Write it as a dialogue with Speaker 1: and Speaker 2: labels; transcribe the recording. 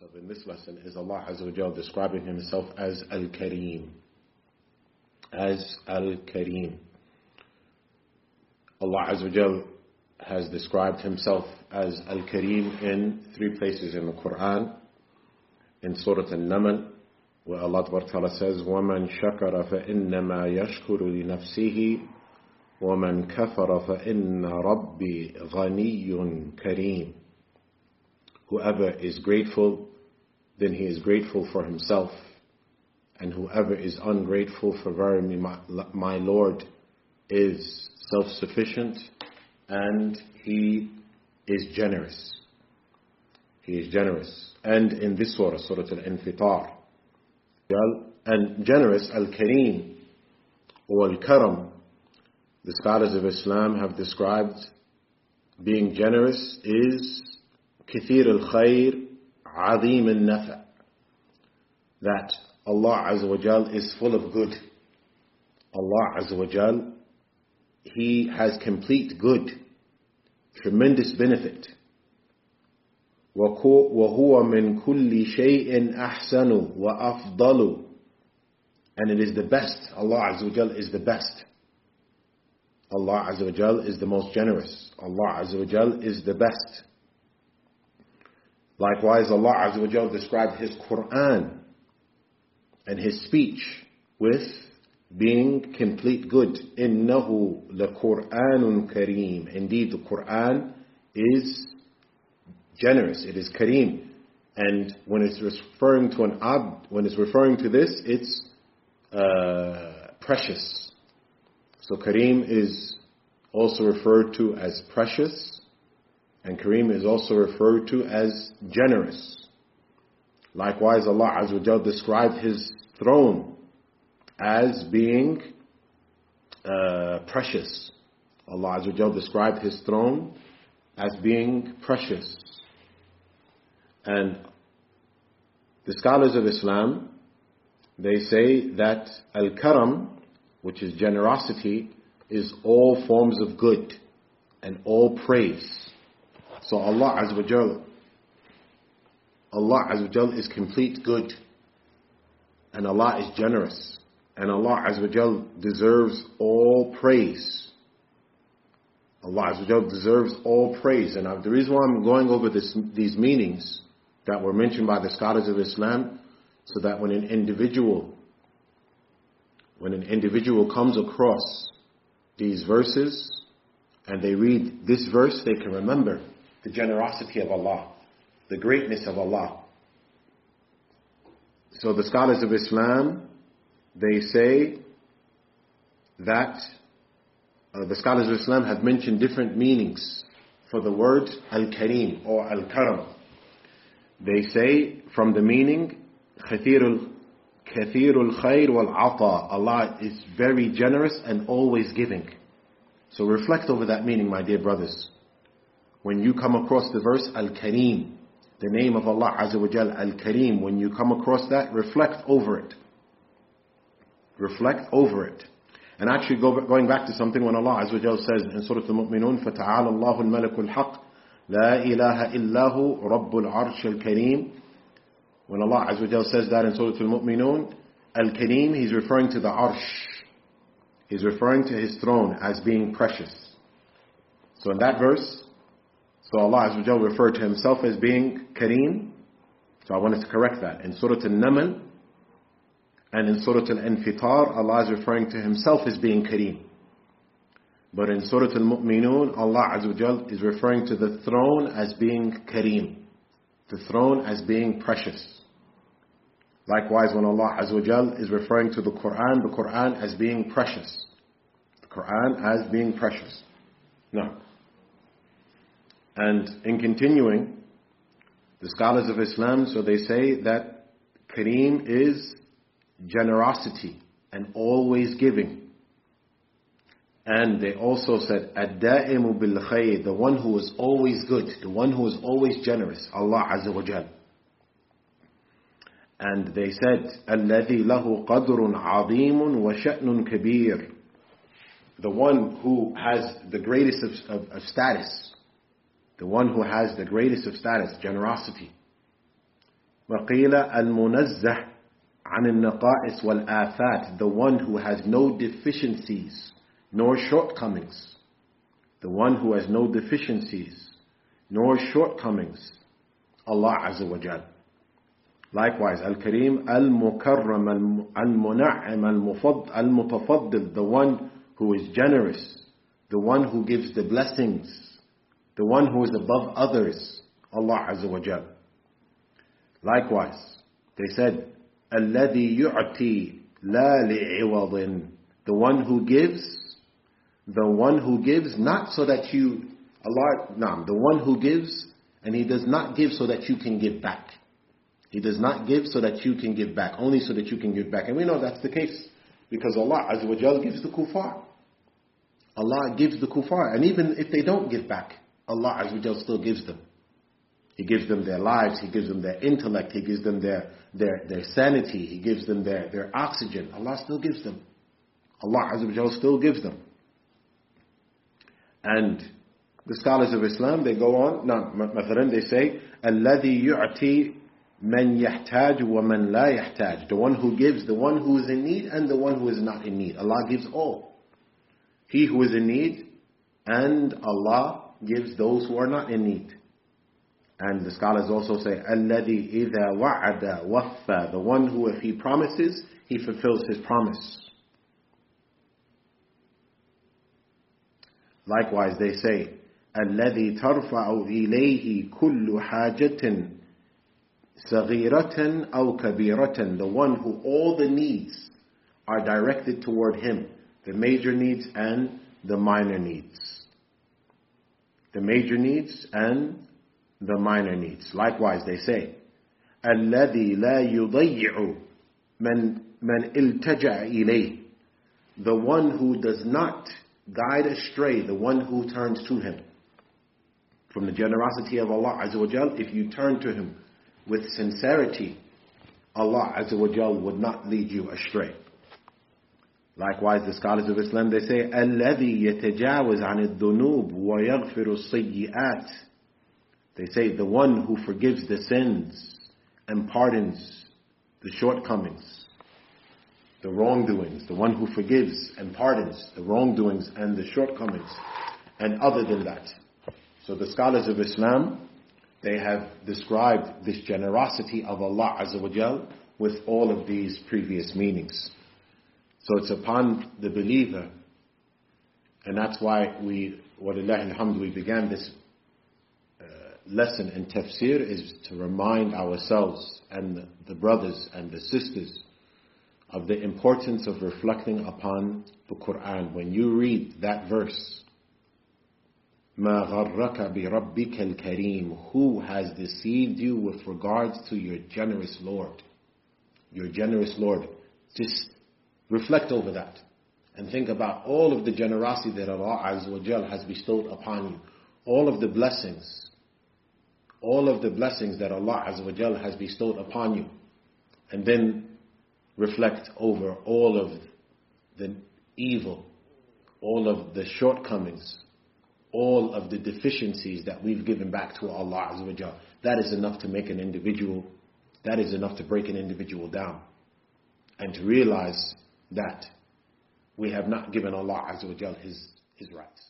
Speaker 1: of in this lesson is Allah Azza wa Jal describing Himself as Al-Kareem. As Al-Kareem. Allah Azza wa Jal has described Himself as Al-Kareem in 3 places in the Quran. In Surah Al-Naml, where Allah Ta'ala says, وَمَنْ شَكَرَ فَإِنَّمَا يَشْكُرُ لِنَفْسِهِ وَمَنْ كَفَرَ فَإِنَّ رَبِّي غَنِيٌّ كَرِيمٌ. Whoever is grateful, then he is grateful for himself. And whoever is ungrateful, for verily my Lord is self-sufficient and He is generous. He is generous. And in this surah, Surah al-Infitar, and generous, Al-Kareem or Al-Karam, the scholars of Islam have described being generous is كثير الخير عظيم النفع, that Allah Azza wa Jal is full of good. Allah Azza wa Jal, He has complete good, tremendous benefit. وَهُوَ مِنْ كُلِّ شَيْءٍ أَحْسَنُ وَأَفْضَلُ. And it is the best. Allah Azza wa Jal is the best. Allah Azza wa Jal is the most generous. Allah Azza wa Jal is the best. Likewise, Allah Azza wa Jal described His Quran and His speech with being complete good. إِنَّهُ لَقُرْآنٌ كَرِيمٌ. Indeed, the Quran is generous. It is Kareem. And when it's referring to an abd, when it's referring to this, it's precious. So Kareem is also referred to as precious, and Kareem is also referred to as generous. Likewise, Allah Azza wa Jal described His throne as being precious. Allah Azza wa Jal described His throne as being precious. And the scholars of Islam, they say that Al-Karam, which is generosity, is all forms of good and all praise. So Allah Azza wa Jal, Allah Azza wa Jal is complete good, and Allah is generous, and Allah Azza wa Jal deserves all praise. Allah Azza wa Jal deserves all praise. And the reason why I'm going over these meanings that were mentioned by the scholars of Islam, so that when an individual comes across these verses and they read this verse, they can remember the generosity of Allah, the greatness of Allah. So the scholars of Islam, they say that the scholars of Islam have mentioned different meanings for the word Al-Kareem or Al-Karam. They say from the meaning, كثير الخير والعطاء. Allah is very generous and always giving. So reflect over that meaning, my dear brothers. When you come across the verse Al-Kareem, the name of Allah Azza wa Jal, Al-Kareem, when you come across that, reflect over it. Reflect over it. And actually going back to something when Allah Azza wa Jal says in Surah Al-Mu'minun, فَتَعَالَى اللَّهُ الْمَلَكُ الْحَقِّ لَا إِلَهَ إِلَّا هُ رَبُّ الْعَرْشِ الْكَرِيمِ. When Allah Azza wa Jal says that in Surah Al-Mu'minun, Al-Kareem, He's referring to the Arsh. He's referring to His throne as being precious. So in that verse, so Allah Azza wa Jal referred to Himself as being Kareem. So I wanted to correct that. In Surah Al-Naml and in Surah Al-Infitar, Allah is referring to Himself as being Kareem. But in Surah Al-Mu'minun, Allah Azza wa Jal is referring to the throne as being Kareem. The throne as being precious. Likewise, when Allah Azza wa Jal is referring to the Quran as being precious. The Quran as being precious. Now, and in continuing, the scholars of Islam, so they say that Kareem is generosity and always giving. And they also said, Ad-Da'imu bil-Khayr, the one who is always good, the one who is always generous, Allah Azza wa Jal. And they said, الَّذِي لَهُ قَدْرٌ عَظِيمٌ وَشَأْنٌ كَبِيرٌ, the one who has the greatest of status, the one who has the greatest of status, generosity, وقيل المنزه عن النقائص والآفات, the one who has no deficiencies nor shortcomings. The one who has no deficiencies nor shortcomings, Allah Azza wa Jal. Likewise, Al-Kareem, Al-Mukarram, Al-Muna'im, Al-Mutafaddil, the one who is generous, the one who gives the blessings, the one who is above others, Allah Azza wa Jal. Likewise, they said, الَّذِي يُعْتِي لَا لِعِوَضٍ, the one who gives not so that you, the one who gives, and He does not give so that you can give back. He does not give so that you can give back, only so that you can give back. And we know that's the case, because Allah Azza wa Jal gives the kuffar. Allah gives the kuffar, and even if they don't give back, Allah Azza wa Jal still gives them. He gives them their lives, He gives them their intellect, He gives them their sanity, He gives them their oxygen. Allah still gives them. Allah Azza wa Jal still gives them. And the scholars of Islam, they go on, they say, الَّذِي يُعْتِي مَنْ يَحْتَاجُ وَمَنْ لَا يَحْتَاجُ, the one who gives, the one who is in need, and the one who is not in need. Allah gives all. He who is in need, and Allah gives those who are not in need. And the scholars also say, الَّذِي إِذَا وَعَدَ وَفَّى, the one who, if he promises, he fulfills his promise. Likewise, they say, الَّذِي تَرْفَعُ إِلَيْهِ كُلُّ حَاجَةٍ صَغِيرَةً أَوْ كَبِيرَةً, the one who all the needs are directed toward him, the major needs and the minor needs. The major needs and the minor needs. Likewise, they say, الَّذِي لَا يُضَيِّعُ مَنْ إِلْتَجَأَ إِلَيْهِ, the one who does not guide astray, the one who turns to Him. From the generosity of Allah Azza wa Jal, if you turn to Him with sincerity, Allah Azza wa Jal would not lead you astray. Likewise, the scholars of Islam, they say, الَّذِي يَتَجَاوَزْ عَنِ الذُّنُوبِ وَيَغْفِرُ السَّيِّئَاتِ, they say, the one who forgives the sins and pardons the shortcomings, the wrongdoings, the one who forgives and pardons the wrongdoings and the shortcomings, and other than that. So the scholars of Islam, they have described this generosity of Allah Azza wa Jal with all of these previous meanings. So it's upon the believer, and that's why we, walillahi alhamd, we began this lesson in tafsir, is to remind ourselves and the brothers and the sisters of the importance of reflecting upon the Quran. When you read that verse, مَا غَرَّكَ بِرَبِّكَ الْكَرِيمِ, who has deceived you with regards to your generous Lord? Your generous Lord. Just reflect over that and think about all of the generosity that Allah Azza wa Jal has bestowed upon you. All of the blessings that Allah Azza wa Jal has bestowed upon you. And then reflect over all of the evil, all of the shortcomings, all of the deficiencies that we've given back to Allah Azza wa Jal. That is enough to make an individual, that is enough to break an individual down. And to realize that we have not given Allah Azza wa Jal His rights.